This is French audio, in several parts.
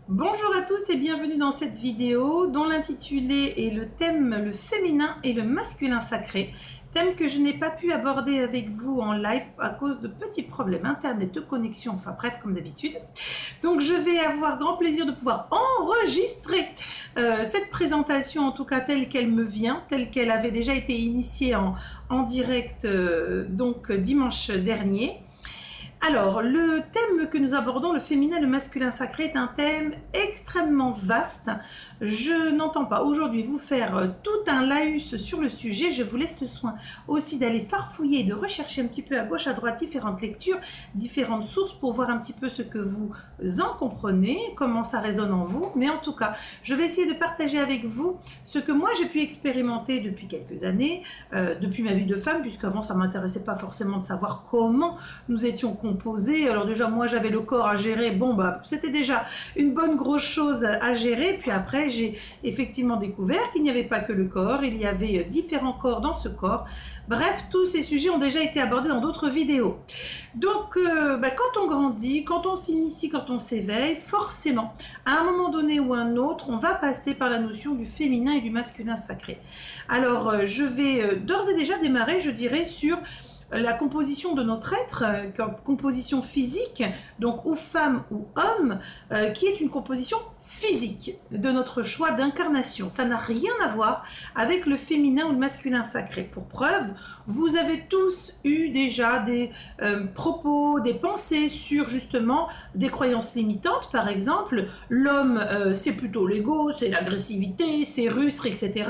Bonjour à tous et bienvenue dans cette vidéo dont l'intitulé est le thème le féminin et le masculin sacré, thème que je n'ai pas pu aborder avec vous en live à cause de petits problèmes internet de connexion, enfin bref comme d'habitude. Donc je vais avoir grand plaisir de pouvoir enregistrer cette présentation, en tout cas telle qu'elle me vient, telle qu'elle avait déjà été initiée en direct donc dimanche dernier. Alors, le thème que nous abordons, le féminin et le masculin sacré, est un thème extrêmement vaste. Je n'entends pas aujourd'hui vous faire tout un laïus sur le sujet. Je vous laisse le soin aussi d'aller farfouiller, de rechercher un petit peu à gauche, à droite, différentes lectures, différentes sources pour voir un petit peu ce que vous en comprenez, comment ça résonne en vous. Mais en tout cas, je vais essayer de partager avec vous ce que moi j'ai pu expérimenter depuis quelques années, depuis ma vie de femme, puisqu'avant ça ne m'intéressait pas forcément de savoir comment nous étions composés. Alors déjà, moi j'avais le corps à gérer, bon bah c'était déjà une bonne grosse chose à gérer. Puis après, j'ai effectivement découvert qu'il n'y avait pas que le corps, il y avait différents corps dans ce corps. Bref, tous ces sujets ont déjà été abordés dans d'autres vidéos. Donc, quand on grandit, quand on s'initie, quand on s'éveille, forcément, à un moment donné ou un autre, on va passer par la notion du féminin et du masculin sacré. Alors, je vais d'ores et déjà démarrer, je dirais, sur la composition de notre être, composition physique, donc ou femme ou homme, qui est une composition physique de notre choix d'incarnation. Ça n'a rien à voir avec le féminin ou le masculin sacré. Pour preuve, vous avez tous eu déjà des propos, des pensées sur justement des croyances limitantes. Par exemple, l'homme c'est plutôt l'ego, c'est l'agressivité, c'est rustre, etc.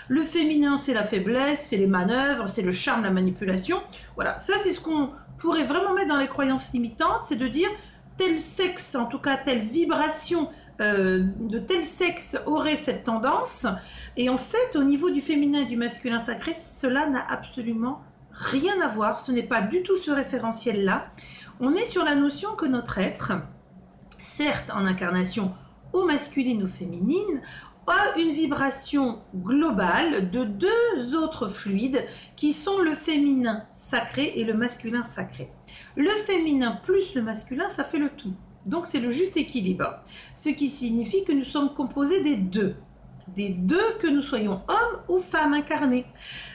Le féminin c'est la faiblesse, c'est les manœuvres, c'est le charme, la manipulation. Voilà, ça c'est ce qu'on pourrait vraiment mettre dans les croyances limitantes, c'est de dire tel sexe, en tout cas telle vibration de tel sexe aurait cette tendance. Et en fait, au niveau du féminin et du masculin sacré, cela n'a absolument rien à voir. Ce n'est pas du tout ce référentiel-là. On est sur la notion que notre être, certes en incarnation ou masculine ou féminine, a une vibration globale de deux autres fluides qui sont le féminin sacré et le masculin sacré. Le féminin plus le masculin, ça fait le tout. Donc c'est le juste équilibre. Ce qui signifie que nous sommes composés des deux. Des deux, que nous soyons hommes ou femmes incarnés.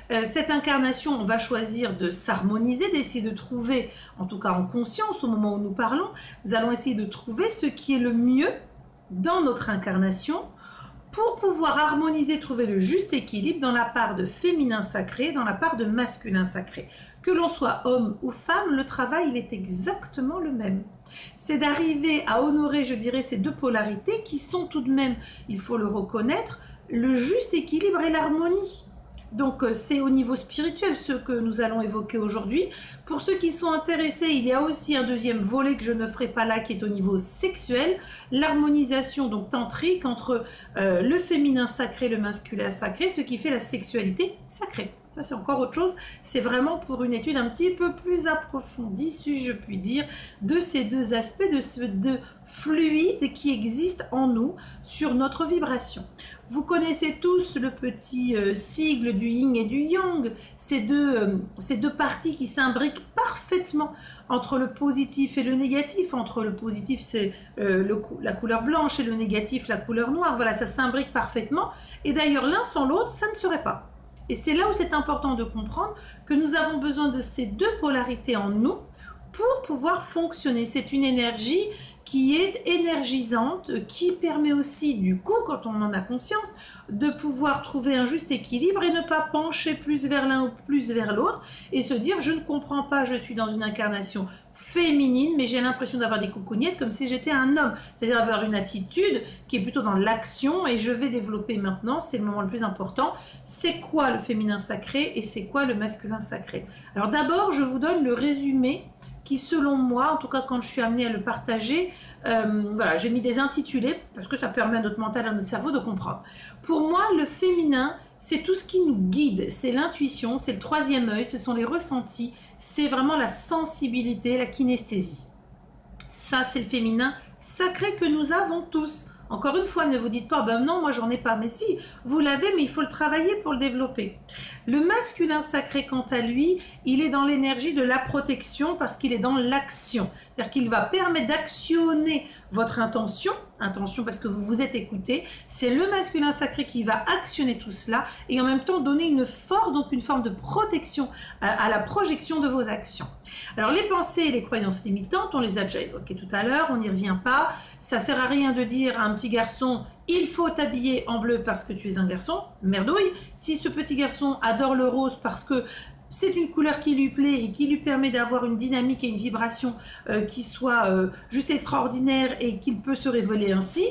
Cette incarnation, on va choisir de s'harmoniser, d'essayer de trouver, en tout cas en conscience au moment où nous parlons, nous allons essayer de trouver ce qui est le mieux dans notre incarnation pour pouvoir harmoniser, trouver le juste équilibre dans la part de féminin sacré, dans la part de masculin sacré. Que l'on soit homme ou femme, le travail, il est exactement le même. C'est d'arriver à honorer, je dirais, ces deux polarités qui sont tout de même, il faut le reconnaître, le juste équilibre et l'harmonie. Donc c'est au niveau spirituel ce que nous allons évoquer aujourd'hui. Pour ceux qui sont intéressés, il y a aussi un deuxième volet que je ne ferai pas là qui est au niveau sexuel, l'harmonisation donc tantrique entre le féminin sacré et le masculin sacré, ce qui fait la sexualité sacrée. Ça c'est encore autre chose, c'est vraiment pour une étude un petit peu plus approfondie, si je puis dire, de ces deux aspects, de ces deux fluides qui existent en nous sur notre vibration. Vous connaissez tous le petit sigle du yin et du yang, ces deux parties qui s'imbriquent parfaitement entre le positif et le négatif. Entre le positif c'est la couleur blanche et le négatif la couleur noire, voilà, ça s'imbrique parfaitement. Et d'ailleurs l'un sans l'autre, ça ne serait pas. Et c'est là où c'est important de comprendre que nous avons besoin de ces deux polarités en nous pour pouvoir fonctionner. C'est une énergie qui est énergisante, qui permet aussi, du coup, quand on en a conscience, de pouvoir trouver un juste équilibre et ne pas pencher plus vers l'un ou plus vers l'autre et se dire, je ne comprends pas, je suis dans une incarnation féminine, mais j'ai l'impression d'avoir des coucougnettes comme si j'étais un homme. C'est-à-dire avoir une attitude qui est plutôt dans l'action, et je vais développer maintenant, c'est le moment le plus important, c'est quoi le féminin sacré et c'est quoi le masculin sacré. Alors d'abord, je vous donne le résumé qui, selon moi, en tout cas quand je suis amenée à le partager, voilà, j'ai mis des intitulés parce que ça permet à notre mental, à notre cerveau de comprendre. Pour moi, le féminin, c'est tout ce qui nous guide, c'est l'intuition, c'est le troisième œil, ce sont les ressentis, c'est vraiment la sensibilité, la kinesthésie. Ça, c'est le féminin sacré que nous avons tous. Encore une fois, ne vous dites pas, ben non, moi j'en ai pas. Mais si, vous l'avez, mais il faut le travailler pour le développer. Le masculin sacré, quant à lui, il est dans l'énergie de la protection parce qu'il est dans l'action. C'est-à-dire qu'il va permettre d'actionner votre intention parce que vous vous êtes écouté. C'est le masculin sacré qui va actionner tout cela et en même temps donner une force, donc une forme de protection à la projection de vos actions. Alors les pensées et les croyances limitantes, on les a déjà évoquées tout à l'heure, on n'y revient pas. Ça sert à rien de dire à un petit garçon « il faut t'habiller en bleu parce que tu es un garçon », merdouille. Si ce petit garçon adore le rose parce que c'est une couleur qui lui plaît et qui lui permet d'avoir une dynamique et une vibration qui soit juste extraordinaire et qu'il peut se révéler ainsi,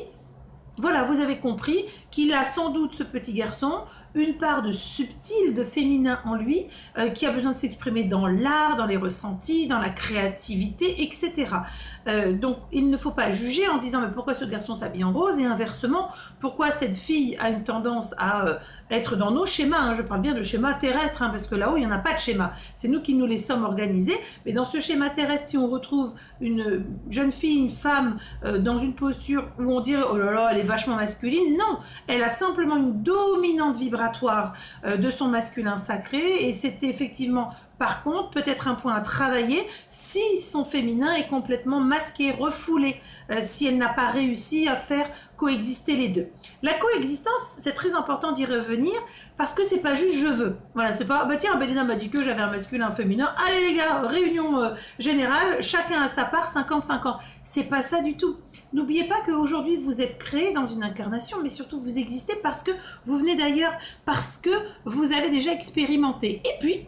voilà, vous avez compris qu'il a sans doute, ce petit garçon, une part de subtil, de féminin en lui, qui a besoin de s'exprimer dans l'art, dans les ressentis, dans la créativité, etc. Donc, il ne faut pas juger en disant « mais pourquoi ce garçon s'habille en rose ?» et inversement, pourquoi cette fille a une tendance à être dans nos schémas, hein, je parle bien de schéma terrestre, hein, parce que là-haut, il n'y en a pas de schéma. C'est nous qui nous les sommes organisés, mais dans ce schéma terrestre, si on retrouve une jeune fille, une femme, dans une posture où on dirait « oh là là, elle est vachement masculine », non, elle a simplement une dominante vibratoire de son masculin sacré et c'est effectivement par contre peut-être un point à travailler si son féminin est complètement masqué, refoulé, si elle n'a pas réussi à faire coexister les deux. La coexistence, c'est très important d'y revenir parce que c'est pas juste je veux. Voilà, c'est pas bah tiens, Bélina m'a dit que j'avais un masculin, un féminin. Allez les gars, réunion générale, chacun à sa part, 50-50. C'est pas ça du tout. N'oubliez pas qu'aujourd'hui vous êtes créé dans une incarnation, mais surtout vous existez parce que vous venez d'ailleurs, parce que vous avez déjà expérimenté. Et puis,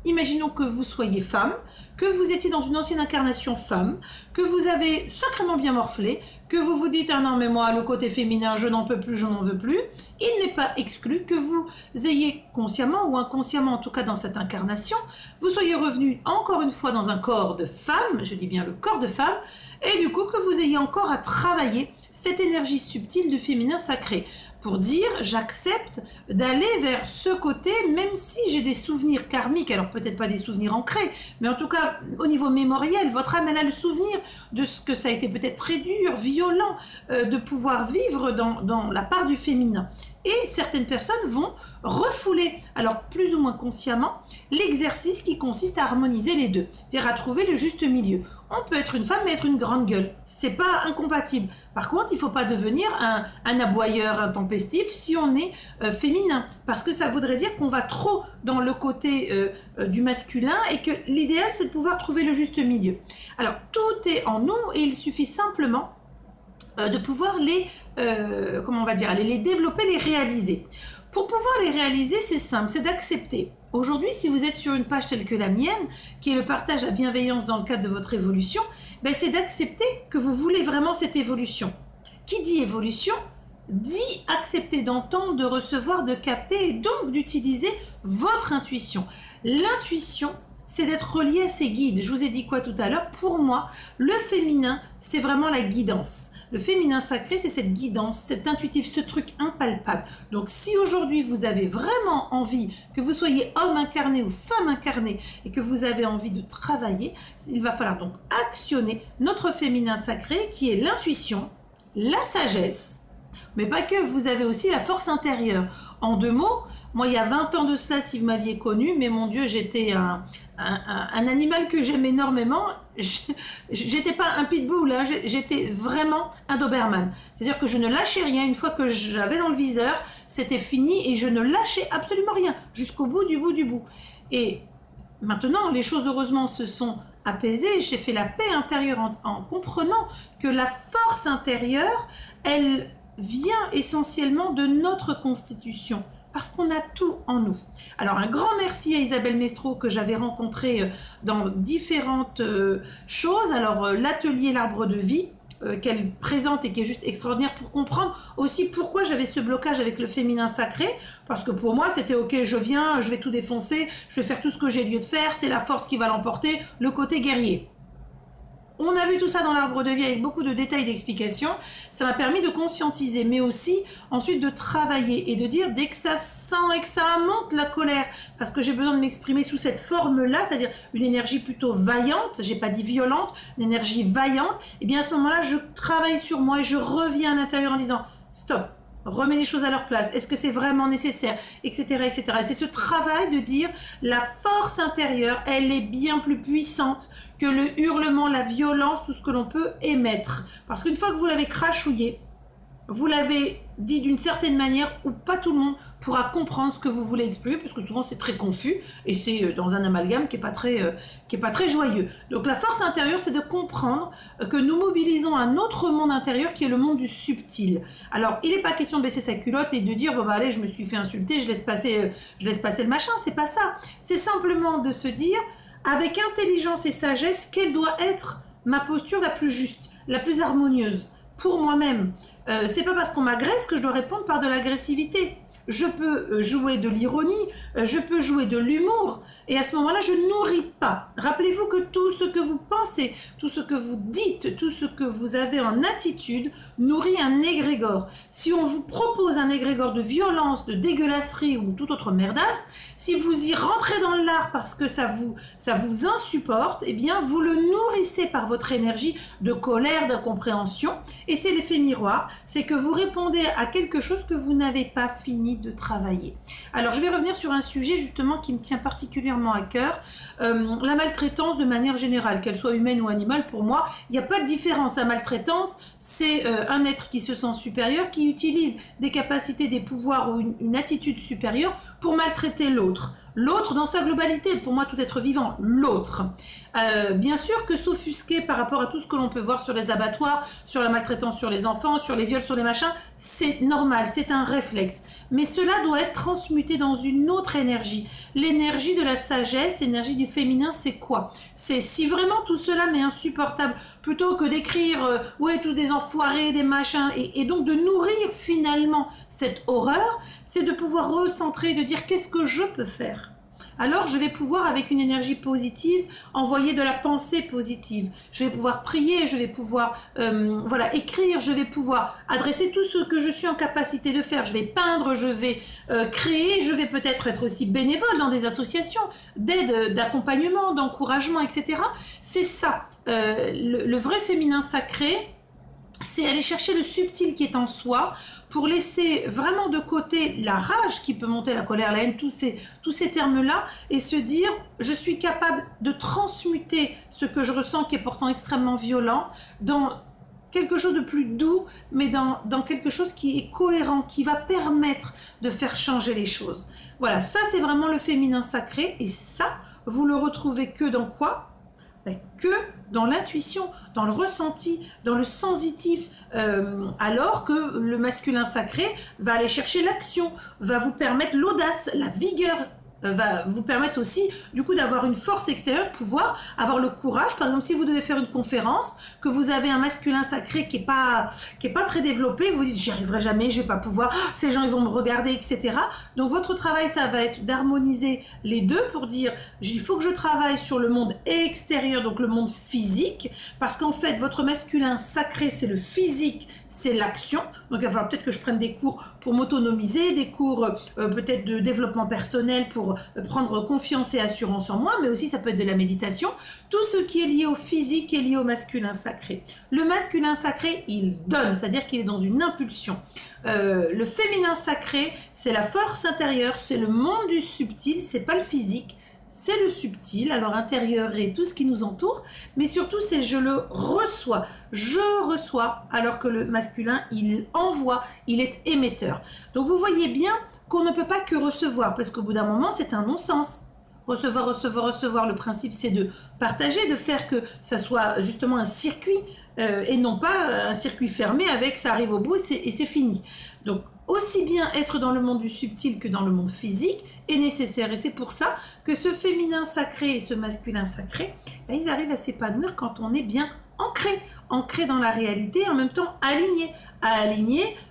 imaginons que vous soyez femme, que vous étiez dans une ancienne incarnation femme, que vous avez sacrément bien morflé, que vous vous dites « ah non mais moi le côté féminin je n'en peux plus, je n'en veux plus », il n'est pas exclu que vous ayez consciemment ou inconsciemment en tout cas dans cette incarnation, vous soyez revenu encore une fois dans un corps de femme, je dis bien le corps de femme, et du coup que vous ayez encore à travailler cette énergie subtile du féminin sacré pour dire j'accepte d'aller vers ce côté même si j'ai des souvenirs karmiques, alors peut-être pas des souvenirs ancrés, mais en tout cas au niveau mémoriel, votre âme elle a le souvenir de ce que ça a été peut-être très dur, violent, de pouvoir vivre dans la part du féminin. Et certaines personnes vont refouler, alors plus ou moins consciemment, l'exercice qui consiste à harmoniser les deux, c'est-à-dire à trouver le juste milieu. On peut être une femme et être une grande gueule, c'est pas incompatible. Par contre, il ne faut pas devenir un aboyeur intempestif si on est féminin, parce que ça voudrait dire qu'on va trop dans le côté du masculin et que l'idéal c'est de pouvoir trouver le juste milieu. Alors tout est en nous et il suffit simplement de pouvoir comment on va dire, les développer, les réaliser. Pour pouvoir les réaliser, c'est simple, c'est d'accepter. Aujourd'hui, si vous êtes sur une page telle que la mienne, qui est le partage à bienveillance dans le cadre de votre évolution, ben c'est d'accepter que vous voulez vraiment cette évolution. Qui dit évolution, dit accepter d'entendre, de recevoir, de capter et donc d'utiliser votre intuition. L'intuition, c'est d'être relié à ses guides. Je vous ai dit quoi tout à l'heure? Pour moi, le féminin, c'est vraiment la guidance. Le féminin sacré, c'est cette guidance, cet intuitif, ce truc impalpable. Donc, si aujourd'hui, vous avez vraiment envie, que vous soyez homme incarné ou femme incarnée, et que vous avez envie de travailler, il va falloir donc actionner notre féminin sacré, qui est l'intuition, la sagesse, mais pas que, vous avez aussi la force intérieure. En deux mots, moi, il y a 20 ans de cela, si vous m'aviez connu, mais mon Dieu, j'étais un animal que j'aime énormément. J'étais pas un pitbull, hein, j'étais vraiment un Doberman. C'est-à-dire que je ne lâchais rien. Une fois que j'avais dans le viseur, c'était fini et je ne lâchais absolument rien jusqu'au bout du bout du bout. Et maintenant, les choses, heureusement, se sont apaisées. J'ai fait la paix intérieure en comprenant que la force intérieure, elle vient essentiellement de notre constitution. Parce qu'on a tout en nous. Alors un grand merci à Isabelle Mestro que j'avais rencontrée dans différentes choses. Alors l'atelier L'Arbre de Vie qu'elle présente et qui est juste extraordinaire pour comprendre aussi pourquoi j'avais ce blocage avec le féminin sacré. Parce que pour moi c'était ok, je viens, je vais tout défoncer, je vais faire tout ce que j'ai lieu de faire, c'est la force qui va l'emporter, le côté guerrier. On a vu tout ça dans l'Arbre de Vie avec beaucoup de détails d'explications. Ça m'a permis de conscientiser, mais aussi ensuite de travailler et de dire dès que ça sent et que ça monte la colère, parce que j'ai besoin de m'exprimer sous cette forme-là, c'est-à-dire une énergie plutôt vaillante, j'ai pas dit violente, une énergie vaillante, et bien à ce moment-là, je travaille sur moi et je reviens à l'intérieur en disant stop, remets les choses à leur place, est-ce que c'est vraiment nécessaire, etc., etc. Et c'est ce travail de dire la force intérieure, elle est bien plus puissante que le hurlement, la violence, tout ce que l'on peut émettre. Parce qu'une fois que vous l'avez crachouillé, vous l'avez dit d'une certaine manière où pas tout le monde pourra comprendre ce que vous voulez exprimer, parce que souvent c'est très confus et c'est dans un amalgame qui est pas très joyeux. Donc la force intérieure, c'est de comprendre que nous mobilisons un autre monde intérieur qui est le monde du subtil. Alors il n'est pas question de baisser sa culotte et de dire bon bah allez, je me suis fait insulter, je laisse passer le machin. C'est pas ça. C'est simplement de se dire avec intelligence et sagesse quelle doit être ma posture la plus juste, la plus harmonieuse pour moi-même. C'est pas parce qu'on m'agresse que je dois répondre par de l'agressivité. Je peux jouer de l'ironie, je peux jouer de l'humour, et à ce moment-là, je nourris pas. Rappelez-vous que tout ce que vous pensez, tout ce que vous dites, tout ce que vous avez en attitude nourrit un égrégore. Si on vous propose un égrégore de violence, de dégueulasserie ou toute autre merdasse, si vous y rentrez dans l'art parce que ça vous insupporte, eh bien vous le nourrissez par votre énergie de colère, d'incompréhension, et c'est l'effet miroir, c'est que vous répondez à quelque chose que vous n'avez pas fini de travailler. Alors je vais revenir sur un sujet justement qui me tient particulièrement à cœur, la maltraitance de manière générale, qu'elle soit humaine ou animale. Pour moi, il n'y a pas de différence. La maltraitance, c'est un être qui se sent supérieur, qui utilise des capacités, des pouvoirs ou une attitude supérieure pour maltraiter l'autre. L'autre dans sa globalité, pour moi tout être vivant, l'autre. Bien sûr que s'offusquer par rapport à tout ce que l'on peut voir sur les abattoirs, sur la maltraitance sur les enfants, sur les viols, sur les machins, c'est normal, c'est un réflexe. Mais cela doit être transmuté dans une autre énergie. L'énergie de la sagesse, l'énergie du féminin, c'est quoi? C'est si vraiment tout cela m'est insupportable, plutôt que d'écrire ouais, tous des enfoirés, des machins, et donc de nourrir finalement cette horreur, c'est de pouvoir recentrer, de dire qu'est-ce que je peux faire? Alors je vais pouvoir, avec une énergie positive, envoyer de la pensée positive. Je vais pouvoir prier, je vais pouvoir voilà, écrire, je vais pouvoir adresser tout ce que je suis en capacité de faire. Je vais peindre, je vais créer, je vais peut-être être aussi bénévole dans des associations d'aide, d'accompagnement, d'encouragement, etc. C'est ça, le vrai féminin sacré, c'est aller chercher le subtil qui est en soi pour laisser vraiment de côté la rage qui peut monter, la colère, la haine, tous ces termes-là, et se dire je suis capable de transmuter ce que je ressens qui est pourtant extrêmement violent dans quelque chose de plus doux, mais dans quelque chose qui est cohérent, qui va permettre de faire changer les choses. Voilà, ça c'est vraiment le féminin sacré, et ça, vous le retrouvez que dans quoi ? Que dans l'intuition, dans le ressenti, dans le sensitif, alors que le masculin sacré va aller chercher l'action, va vous permettre l'audace, la vigueur, va vous permettre aussi du coup d'avoir une force extérieure, de pouvoir avoir le courage. Par exemple, si vous devez faire une conférence, que vous avez un masculin sacré qui est pas très développé, vous dites j'y arriverai jamais, je vais pas pouvoir, ces gens ils vont me regarder, etc. Donc votre travail, ça va être d'harmoniser les deux pour dire il faut que je travaille sur le monde extérieur, donc le monde physique, parce qu'en fait votre masculin sacré c'est le physique, c'est l'action. Donc il va falloir peut-être que je prenne des cours pour m'autonomiser, des cours peut-être de développement personnel pour prendre confiance et assurance en moi, mais aussi ça peut être de la méditation. Tout ce qui est lié au physique est lié au masculin sacré. Le masculin sacré, il donne, c'est-à-dire qu'il est dans une impulsion. Le féminin sacré, c'est la force intérieure, c'est le monde du subtil, c'est pas le physique. C'est le subtil, alors intérieur et tout ce qui nous entoure, mais surtout c'est je le reçois, alors que le masculin, il envoie, il est émetteur. Donc vous voyez bien qu'on ne peut pas que recevoir, parce qu'au bout d'un moment, c'est un non-sens. Recevoir, le principe c'est de partager, de faire que ça soit justement un circuit, et non pas un circuit fermé avec ça arrive au bout et c'est fini. Donc aussi bien être dans le monde du subtil que dans le monde physique est nécessaire. Et c'est pour ça que ce féminin sacré et ce masculin sacré, ben, ils arrivent à s'épanouir quand on est bien ancré dans la réalité, en même temps aligné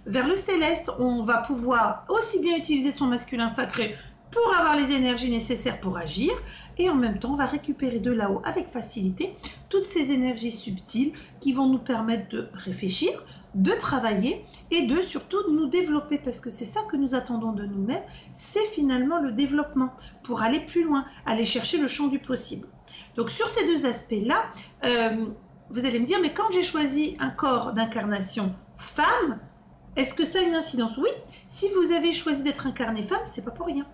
vers le céleste. On va pouvoir aussi bien utiliser son masculin sacré pour avoir les énergies nécessaires pour agir, et en même temps on va récupérer de là-haut avec facilité toutes ces énergies subtiles qui vont nous permettre de réfléchir, de travailler et de surtout nous développer, parce que c'est ça que nous attendons de nous-mêmes, c'est finalement le développement pour aller plus loin, aller chercher le champ du possible. Donc sur ces deux aspects-là, vous allez me dire, mais quand j'ai choisi un corps d'incarnation femme, Est-ce que ça a une incidence? Oui. Si vous avez choisi d'être incarné femme, c'est pas pour rien.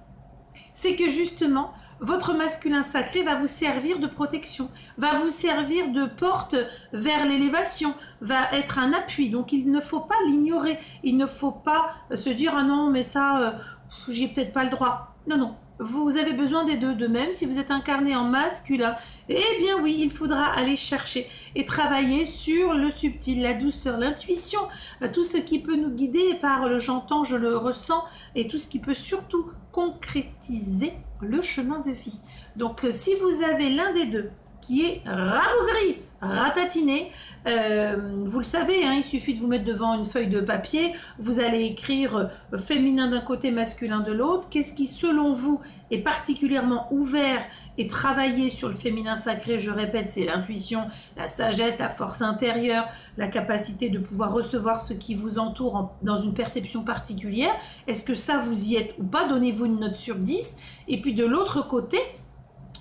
C'est que justement, votre masculin sacré va vous servir de protection, va vous servir de porte vers l'élévation, va être un appui. Donc il ne faut pas l'ignorer. Il ne faut pas se dire « Ah non, mais ça, j'y ai peut-être pas le droit ». Non, non. Vous avez besoin des deux, de même si vous êtes incarné en masculin. Eh bien oui, il faudra aller chercher et travailler sur le subtil, la douceur, l'intuition, tout ce qui peut nous guider par le j'entends, je le ressens et tout ce qui peut surtout concrétiser le chemin de vie. Donc si vous avez l'un des deux qui est rabougri, ratatiné, vous le savez, hein, il suffit de vous mettre devant une feuille de papier, vous allez écrire féminin d'un côté, masculin de l'autre. Qu'est-ce qui, selon vous, est particulièrement ouvert et travaillé sur le féminin sacré? Je répète, c'est l'intuition, la sagesse, la force intérieure, la capacité de pouvoir recevoir ce qui vous entoure dans une perception particulière. Est-ce que ça, vous y êtes ou pas? Donnez-vous une note sur 10. Et puis de l'autre côté,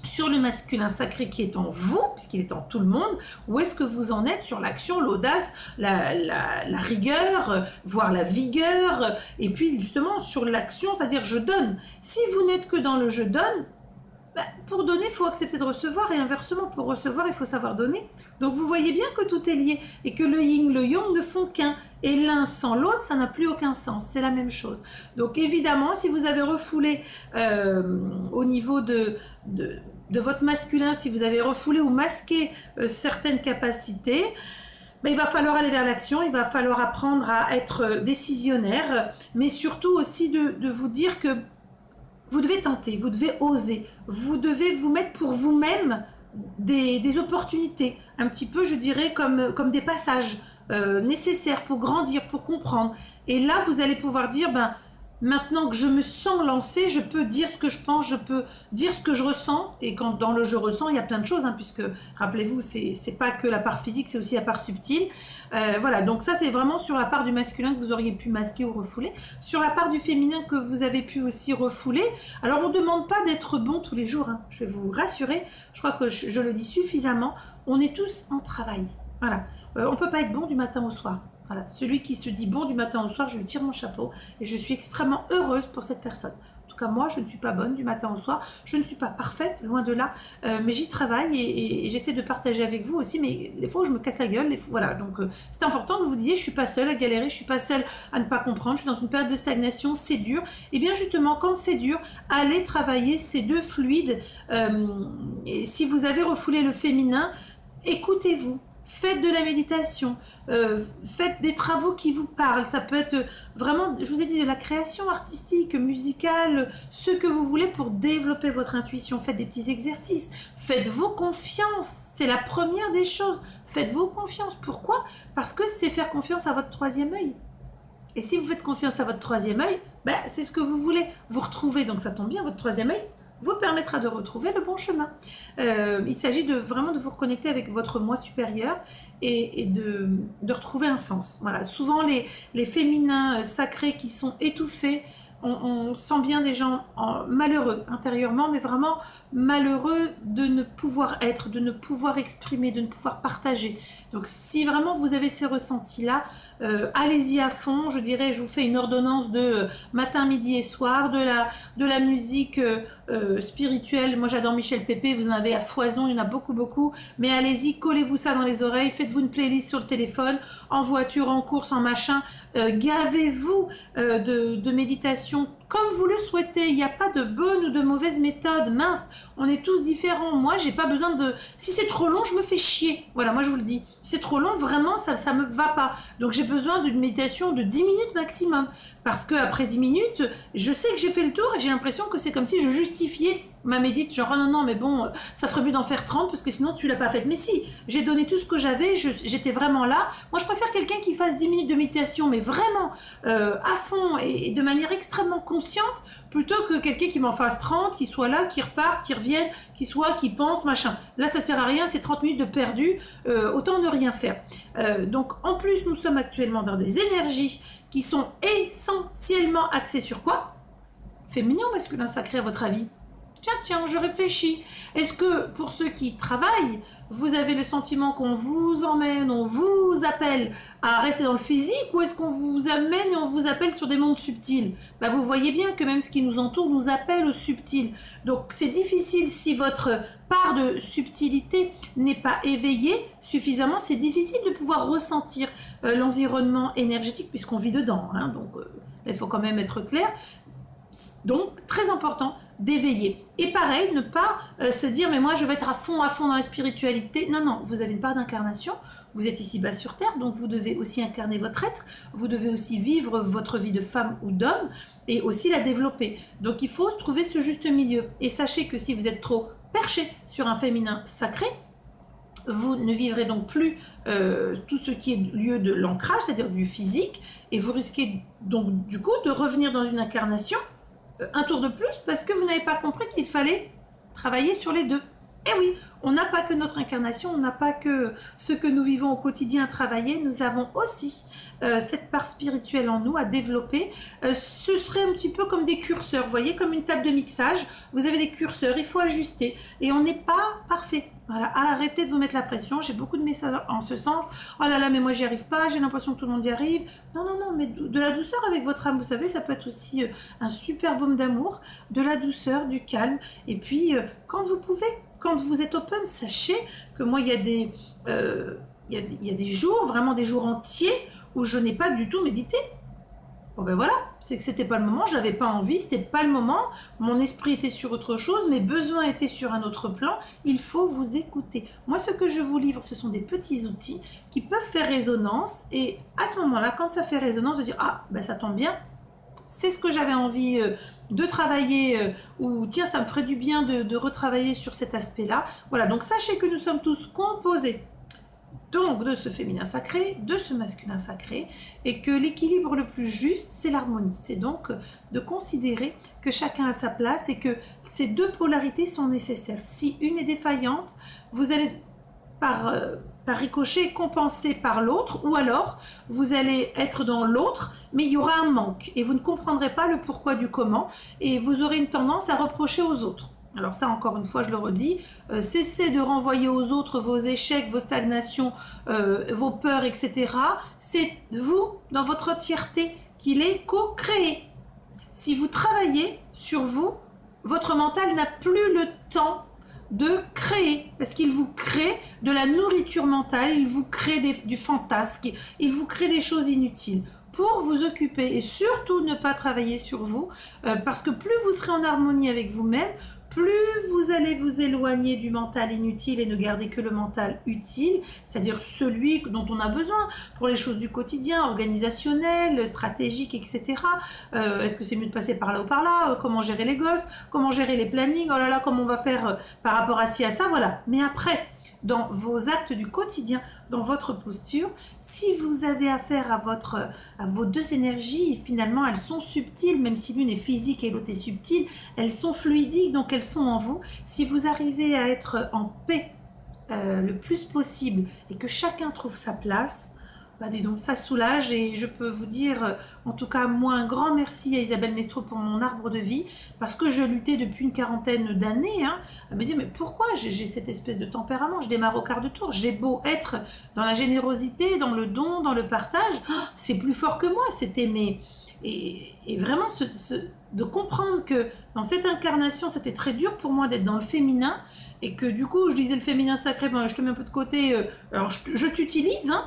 sur le masculin sacré qui est en vous, puisqu'il est en tout le monde, où est-ce que vous en êtes sur l'action, l'audace, la rigueur, voire la vigueur, et puis justement sur l'action, c'est-à-dire je donne. Si vous n'êtes que dans le je donne, pour donner, il faut accepter de recevoir, et inversement, pour recevoir, il faut savoir donner. Donc vous voyez bien que tout est lié, et que le yin, le yang ne font qu'un. Et l'un sans l'autre, ça n'a plus aucun sens, c'est la même chose. Donc évidemment, si vous avez refoulé au niveau de votre masculin, si vous avez refoulé ou masqué certaines capacités, il va falloir aller vers l'action, il va falloir apprendre à être décisionnaire, mais surtout aussi de vous dire que vous devez tenter, vous devez oser, vous devez vous mettre pour vous-même des opportunités, un petit peu, je dirais, comme des passages nécessaires pour grandir, pour comprendre. Et là, vous allez pouvoir dire, maintenant que je me sens lancée, je peux dire ce que je pense, je peux dire ce que je ressens. Et quand dans le je ressens, il y a plein de choses, hein, puisque, rappelez-vous, c'est pas que la part physique, c'est aussi la part subtile. Voilà, donc ça, c'est vraiment sur la part du masculin que vous auriez pu masquer ou refouler. Sur la part du féminin que vous avez pu aussi refouler. Alors, on ne demande pas d'être bon tous les jours, hein, je vais vous rassurer. Je crois que je le dis suffisamment. On est tous en travail. Voilà, on ne peut pas être bon du matin au soir. Voilà, celui qui se dit bon du matin au soir, je lui tire mon chapeau et je suis extrêmement heureuse pour cette personne. En tout cas, moi, je ne suis pas bonne du matin au soir, je ne suis pas parfaite, loin de là, mais j'y travaille et j'essaie de partager avec vous aussi, mais les fois où je me casse la gueule, voilà, donc c'est important que vous disiez, je ne suis pas seule à galérer, je ne suis pas seule à ne pas comprendre, je suis dans une période de stagnation, c'est dur. Et bien justement, quand c'est dur, allez travailler ces deux fluides. Et si vous avez refoulé le féminin, écoutez-vous. Faites de la méditation, faites des travaux qui vous parlent. Ça peut être vraiment, je vous ai dit, de la création artistique, musicale, ce que vous voulez pour développer votre intuition. Faites des petits exercices, faites-vous confiance. C'est la première des choses. Faites-vous confiance. Pourquoi? Parce que c'est faire confiance à votre troisième œil. Et si vous faites confiance à votre troisième œil, c'est ce que vous voulez. Vous retrouvez, donc ça tombe bien, votre troisième œil vous permettra de retrouver le bon chemin. Il s'agit vraiment de vous reconnecter avec votre moi supérieur et de retrouver un sens. Voilà. Souvent, les féminins sacrés qui sont étouffés, on sent bien des gens malheureux intérieurement, mais vraiment malheureux de ne pouvoir être, de ne pouvoir exprimer, de ne pouvoir partager. Donc si vraiment vous avez ces ressentis-là, allez-y à fond. Je dirais, je vous fais une ordonnance de matin, midi et soir, de la musique spirituelle. Moi j'adore Michel Pépé, vous en avez à foison, il y en a beaucoup, beaucoup. Mais allez-y, collez-vous ça dans les oreilles, faites-vous une playlist sur le téléphone, en voiture, en course, en machin. Gavez-vous de méditation comme vous le souhaitez. Il n'y a pas de bonne ou de mauvaise méthode. Mince, on est tous différents. Moi, j'ai pas besoin de... Si c'est trop long, je me fais chier. Voilà, moi je vous le dis. Si c'est trop long, vraiment, ça me va pas. Donc j'ai besoin d'une méditation de 10 minutes maximum. Parce que après 10 minutes, je sais que j'ai fait le tour et j'ai l'impression que c'est comme si je justifiais ma médite, genre non, mais bon, ça ferait mieux d'en faire 30 parce que sinon tu l'as pas faite. Mais si, j'ai donné tout ce que j'avais, j'étais vraiment là. Moi, je préfère quelqu'un qui fasse 10 minutes de méditation, mais vraiment à fond et de manière extrêmement consciente, plutôt que quelqu'un qui m'en fasse 30, qui soit là, qui reparte, qui revienne, qui pense, machin. Là, ça sert à rien, c'est 30 minutes de perdu, autant ne rien faire. Donc, en plus, nous sommes actuellement dans des énergies qui sont essentiellement axées sur quoi? Féminin ou masculin sacré, à votre avis? tiens, je réfléchis. Est-ce que pour ceux qui travaillent, vous avez le sentiment qu'on vous emmène, on vous appelle à rester dans le physique, ou est-ce qu'on vous amène et on vous appelle sur des mondes subtils? Bah, vous voyez bien que même ce qui nous entoure nous appelle au subtil. Donc c'est difficile si votre part de subtilité n'est pas éveillée suffisamment, c'est difficile de pouvoir ressentir l'environnement énergétique puisqu'on vit dedans. Hein, donc il faut quand même être clair. Donc, très important d'éveiller. Et pareil, ne pas se dire, mais moi, je vais être à fond dans la spiritualité. Non, non, vous avez une part d'incarnation. Vous êtes ici-bas sur Terre, donc vous devez aussi incarner votre être. Vous devez aussi vivre votre vie de femme ou d'homme et aussi la développer. Donc, il faut trouver ce juste milieu. Et sachez que si vous êtes trop perché sur un féminin sacré, vous ne vivrez donc plus tout ce qui est lieu de l'ancrage, c'est-à-dire du physique, et vous risquez donc du coup de revenir dans une incarnation un tour de plus parce que vous n'avez pas compris qu'il fallait travailler sur les deux. Et oui, on n'a pas que notre incarnation, on n'a pas que ce que nous vivons au quotidien à travailler, nous avons aussi cette part spirituelle en nous à développer. Ce serait un petit peu comme des curseurs, vous voyez, comme une table de mixage, vous avez des curseurs, il faut ajuster et on n'est pas parfait. Voilà, arrêtez de vous mettre la pression, j'ai beaucoup de messages en ce sens, oh là là mais moi j'y arrive pas, j'ai l'impression que tout le monde y arrive. Non, non, non, mais de la douceur avec votre âme, vous savez, ça peut être aussi un super baume d'amour, de la douceur, du calme, et puis quand vous pouvez, quand vous êtes open, sachez que moi il y a des jours, vraiment des jours entiers, où je n'ai pas du tout médité. Bon ben voilà, c'est que c'était pas le moment, je n'avais pas envie, c'était pas le moment, mon esprit était sur autre chose, mes besoins étaient sur un autre plan, il faut vous écouter. Moi ce que je vous livre, ce sont des petits outils qui peuvent faire résonance et à ce moment-là, quand ça fait résonance, de dire ah ben ça tombe bien, c'est ce que j'avais envie de travailler ou tiens ça me ferait du bien de retravailler sur cet aspect-là. Voilà, donc sachez que nous sommes tous composés donc de ce féminin sacré, de ce masculin sacré, et que l'équilibre le plus juste, c'est l'harmonie. C'est donc de considérer que chacun a sa place et que ces deux polarités sont nécessaires. Si une est défaillante, vous allez par ricochet compenser par l'autre, ou alors vous allez être dans l'autre, mais il y aura un manque, et vous ne comprendrez pas le pourquoi du comment, et vous aurez une tendance à reprocher aux autres. Alors ça, encore une fois, je le redis, cessez de renvoyer aux autres vos échecs, vos stagnations, vos peurs, etc. C'est vous, dans votre entièreté, qu'il est co-créé. Si vous travaillez sur vous, votre mental n'a plus le temps de créer, parce qu'il vous crée de la nourriture mentale, il vous crée du fantasque, il vous crée des choses inutiles. Pour vous occuper et surtout ne pas travailler sur vous, parce que plus vous serez en harmonie avec vous-même, plus vous allez vous éloigner du mental inutile et ne garder que le mental utile, c'est-à-dire celui dont on a besoin pour les choses du quotidien, organisationnelles, stratégiques, etc. Est-ce que c'est mieux de passer par là ou par là? Comment gérer les gosses? Comment gérer les plannings? Oh là là, comment on va faire par rapport à ci, à ça? Voilà. Mais après, dans vos actes du quotidien, dans votre posture, si vous avez affaire à vos deux énergies, finalement elles sont subtiles, même si l'une est physique et l'autre est subtile, elles sont fluidiques, donc elles sont en vous. Si vous arrivez à être en paix le plus possible et que chacun trouve sa place, bah dis donc, ça soulage et je peux vous dire, en tout cas moi, un grand merci à Isabelle Mestro pour mon arbre de vie, parce que je luttais depuis une quarantaine d'années, hein, à me dire mais pourquoi j'ai cette espèce de tempérament, je démarre au quart de tour, j'ai beau être dans la générosité, dans le don, dans le partage, c'est plus fort que moi, c'était mes... Et vraiment de comprendre que dans cette incarnation, c'était très dur pour moi d'être dans le féminin, et que du coup, je disais le féminin sacré, ben, je te mets un peu de côté, alors je t'utilise, hein,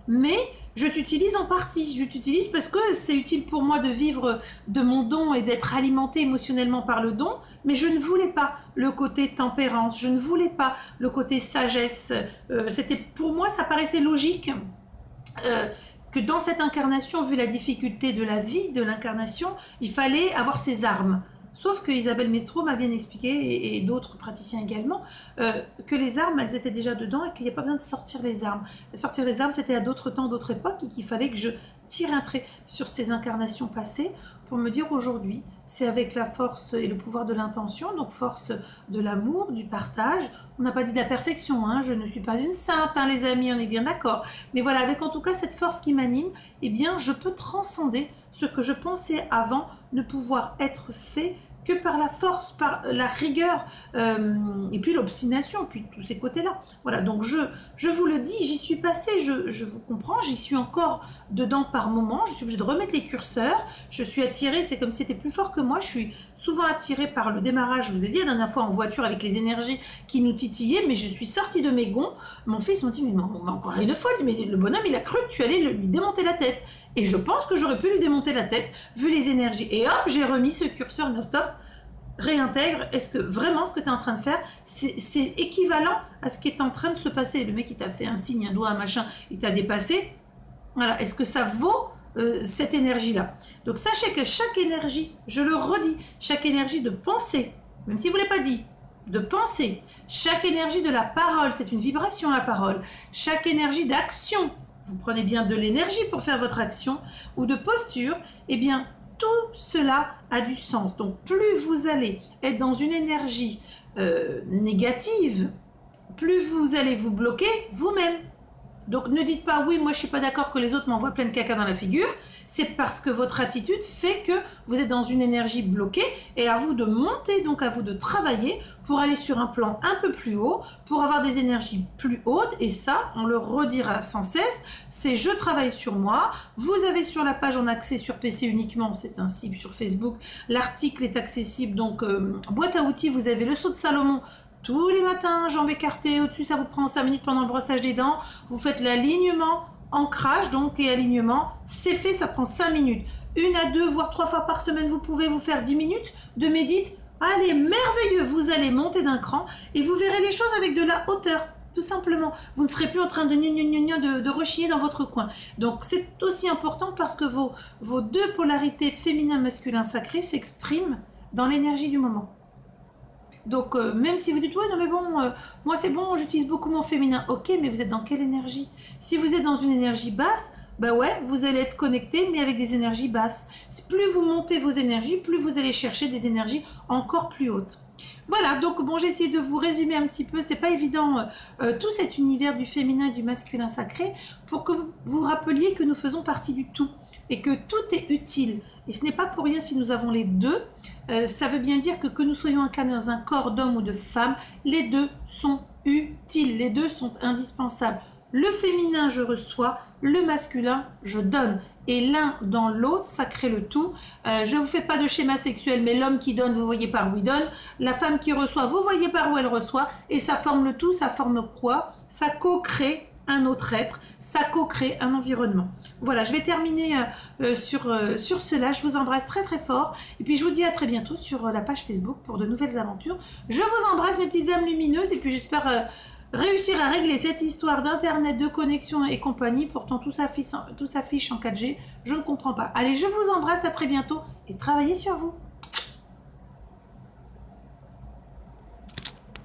mais je t'utilise en partie, je t'utilise parce que c'est utile pour moi de vivre de mon don et d'être alimenté émotionnellement par le don, mais je ne voulais pas le côté tempérance, je ne voulais pas le côté sagesse, c'était pour moi, ça paraissait logique que dans cette incarnation, vu la difficulté de la vie, de l'incarnation, il fallait avoir ses armes. Sauf que Isabelle Mestro m'a bien expliqué, et d'autres praticiens également, que les armes, elles étaient déjà dedans et qu'il n'y a pas besoin de sortir les armes. Sortir les armes, c'était à d'autres temps, d'autres époques, et qu'il fallait que je tire un trait sur ces incarnations passées pour me dire aujourd'hui, c'est avec la force et le pouvoir de l'intention, donc force de l'amour, du partage. On n'a pas dit de la perfection, hein, je ne suis pas une sainte, hein, les amis, on est bien d'accord. Mais voilà, avec en tout cas cette force qui m'anime, eh bien, je peux transcender ce que je pensais avant ne pouvoir être fait que par la force, par la rigueur, et puis l'obstination, puis tous ces côtés-là. Voilà, donc je vous le dis, j'y suis passée, je vous comprends, j'y suis encore dedans par moment, je suis obligée de remettre les curseurs, je suis attirée, c'est comme si c'était plus fort que moi, je suis souvent attirée par le démarrage, je vous ai dit la dernière fois en voiture avec les énergies qui nous titillaient, mais je suis sortie de mes gonds, mon fils m'a dit, mais encore une folle, mais le bonhomme il a cru que tu allais lui démonter la tête. Et je pense que j'aurais pu lui démonter la tête, vu les énergies. Et hop, j'ai remis ce curseur en disant stop, réintègre. Est-ce que vraiment ce que tu es en train de faire, c'est équivalent à ce qui est en train de se passer? Le mec, il t'a fait un signe, un doigt, un machin, il t'a dépassé. Voilà, est-ce que ça vaut cette énergie-là? Donc sachez que chaque énergie, je le redis, chaque énergie de pensée, même si vous ne l'avez pas dit, de pensée, chaque énergie de la parole, c'est une vibration la parole, chaque énergie d'action, vous prenez bien de l'énergie pour faire votre action, ou de posture, eh bien, tout cela a du sens. Donc, plus vous allez être dans une énergie négative, plus vous allez vous bloquer vous-même. Donc, ne dites pas, oui, moi, je ne suis pas d'accord que les autres m'envoient plein de caca dans la figure. C'est parce que votre attitude fait que vous êtes dans une énergie bloquée et à vous de monter, donc à vous de travailler pour aller sur un plan un peu plus haut, pour avoir des énergies plus hautes. Et ça, on le redira sans cesse, c'est je travaille sur moi. Vous avez sur la page en accès sur PC uniquement, c'est ainsi sur Facebook. L'article est accessible, donc boîte à outils, vous avez le saut de Salomon, tous les matins, jambes écartées, au-dessus, ça vous prend 5 minutes pendant le brossage des dents. Vous faites l'alignement, ancrage donc et alignement. C'est fait, ça prend 5 minutes. 1 à 2, voire 3 fois par semaine, vous pouvez vous faire 10 minutes de médite. Allez, merveilleux, vous allez monter d'un cran et vous verrez les choses avec de la hauteur. Tout simplement, vous ne serez plus en train de rechigner dans votre coin. Donc c'est aussi important parce que vos deux polarités féminin, masculin, sacré s'expriment dans l'énergie du moment. Donc, même si vous dites, ouais, non mais bon, moi c'est bon, j'utilise beaucoup mon féminin. Ok, mais vous êtes dans quelle énergie? Si vous êtes dans une énergie basse, bah ouais, vous allez être connecté, mais avec des énergies basses. Plus vous montez vos énergies, plus vous allez chercher des énergies encore plus hautes. Voilà, donc bon, j'ai essayé de vous résumer un petit peu, c'est pas évident, tout cet univers du féminin et du masculin sacré, pour que vous vous rappeliez que nous faisons partie du tout, et que tout est utile. Et ce n'est pas pour rien si nous avons les deux, ça veut bien dire que nous soyons incarnés dans un corps d'homme ou de femme, les deux sont utiles, les deux sont indispensables. Le féminin, je reçois, le masculin, je donne. Et l'un dans l'autre, ça crée le tout. Je ne vous fais pas de schéma sexuel, mais l'homme qui donne, vous voyez par où il donne. La femme qui reçoit, vous voyez par où elle reçoit. Et ça forme le tout, ça forme quoi? Ça co-crée un autre être, ça co-crée un environnement. Voilà, je vais terminer sur cela. Je vous embrasse très très fort. Et puis je vous dis à très bientôt sur la page Facebook pour de nouvelles aventures. Je vous embrasse mes petites âmes lumineuses et puis j'espère réussir à régler cette histoire d'internet, de connexion et compagnie. Pourtant tout s'affiche en 4G, je ne comprends pas. Allez, je vous embrasse, à très bientôt et travaillez sur vous.